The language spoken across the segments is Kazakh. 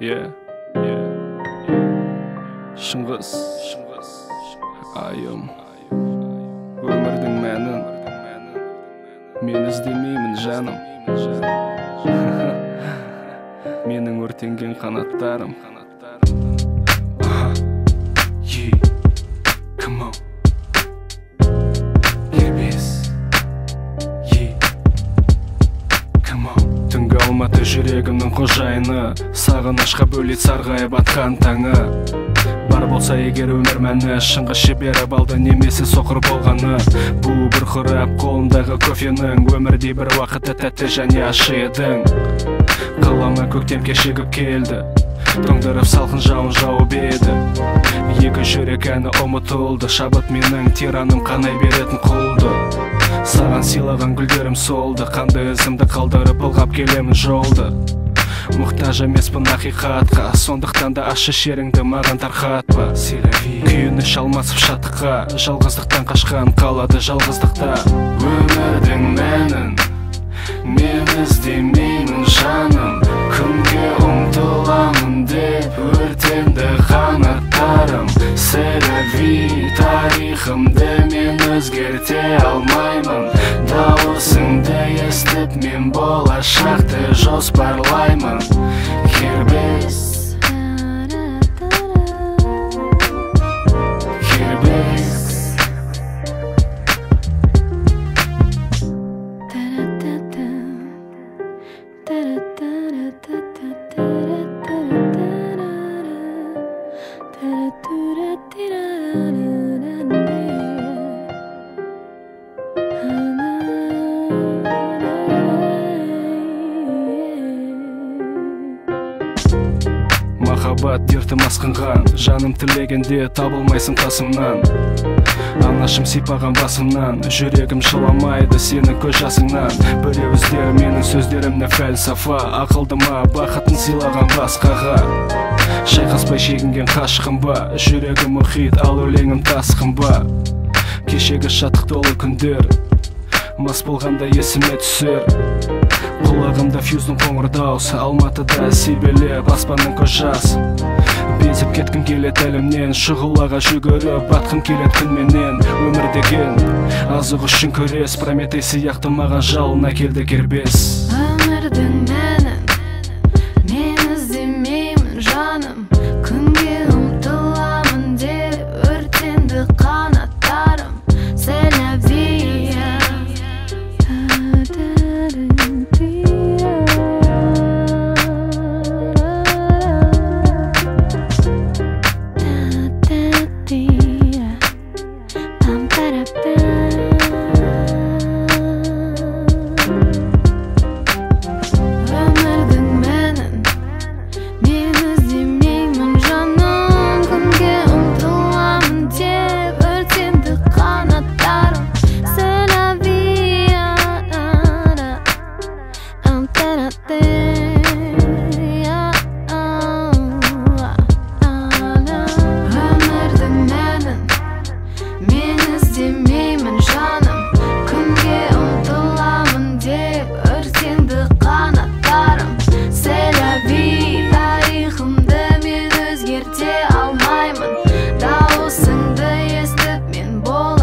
Yeah. Шыңғыс айым, өмірдің мәнін мен іздемеймін жаным. Менің өртенген қанаттарым. Come on. Түнгі алматы жүрегімнің қожайыны, сағынышқа бөлет сарғайып атқан таңы. Бар болса егер өмір мәні, шыңғыс жіберіп алды немесе соқыр болғаны. Бұл бір құрап қолындағы кофенің, өмірде бір уақытта тәтті және ащы едің. Қалама көктем кешігіп келді, тоңдырып салқын жауын жауып еді. Екі жүрек әні ұмытылды, шабыт менің тираным қанай беретін құлды. Саған сыйлаған гүлдерім солды, қандай ізімді қалдырып ылғап келемін жолды. Мұқтаж емеспін ақиқатқа, сондықтан да ащы шеріңді маған тарқатпа. Күйініш алмасып шаттыққа, жалғыздықтан қашқан қалады жалғыздықта. Өмірдің мәнін мен іздемеймін жаным, күнге ұмтыламын деп өртенді қанаттарым. Селяви тарихымды мен өзгерте алмаймын, дауысыңды естіп мен болашақты жоспарлаймын. Кербез махаббат дертім асқынған, жаным тілегенде табылмайсың қасымнан. Анашым сипаған басымнан, жүрегім жыламайды сенің көз жасыңнан. Біреу іздер менің сөздерімді фәлсафа, ақылдыма бақытын сыйлаған басқаға. Шайқаспай шегінген қашқын ба, жүрегім мұхит ал өлеңім тасқын ба. Кешегі шаттық толы күндер мас болғанда есіме түсер. Құлағымда фьюздің қоңыр дауысы, Алматыда себелеп аспанның көз жас. Безіп кеткім келет әлімнен, шұғылаға жүгіріп батқым келет күнменен. Өмір деген азық үшін күрес, Прометей сияқты маған жалына келді кербес. Өмірдің мәнін мен іздемеймін жаным, күнге ұмтыламын деп өртенді қанаттарым.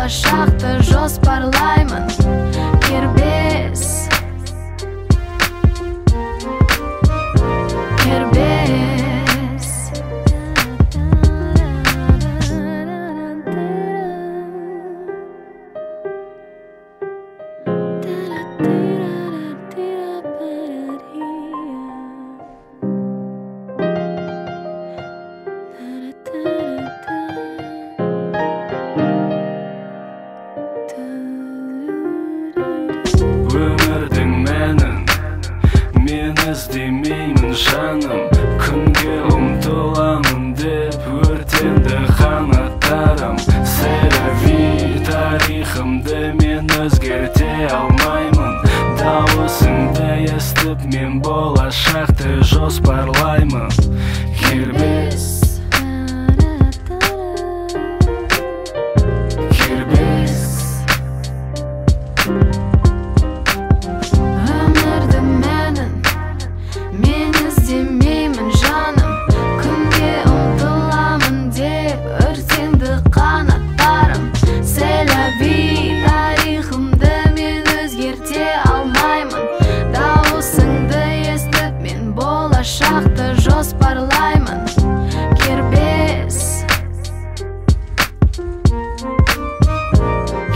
Шақты жоспарлаймын. Кербез Өмірдің мәнін мен іздемеймін жаным, күнге ұмтыламын деп өртенді қанаттарым. Селяви тарихымды мен өзгерте алмаймын, дауысыңды естіп мен болашақты жоспарлаймын. Кербез Өмірдің мәнін мен іздемеймін жаным,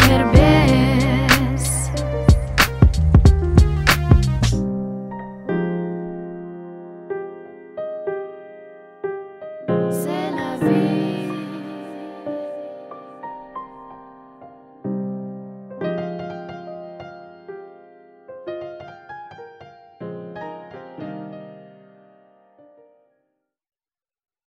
кербез.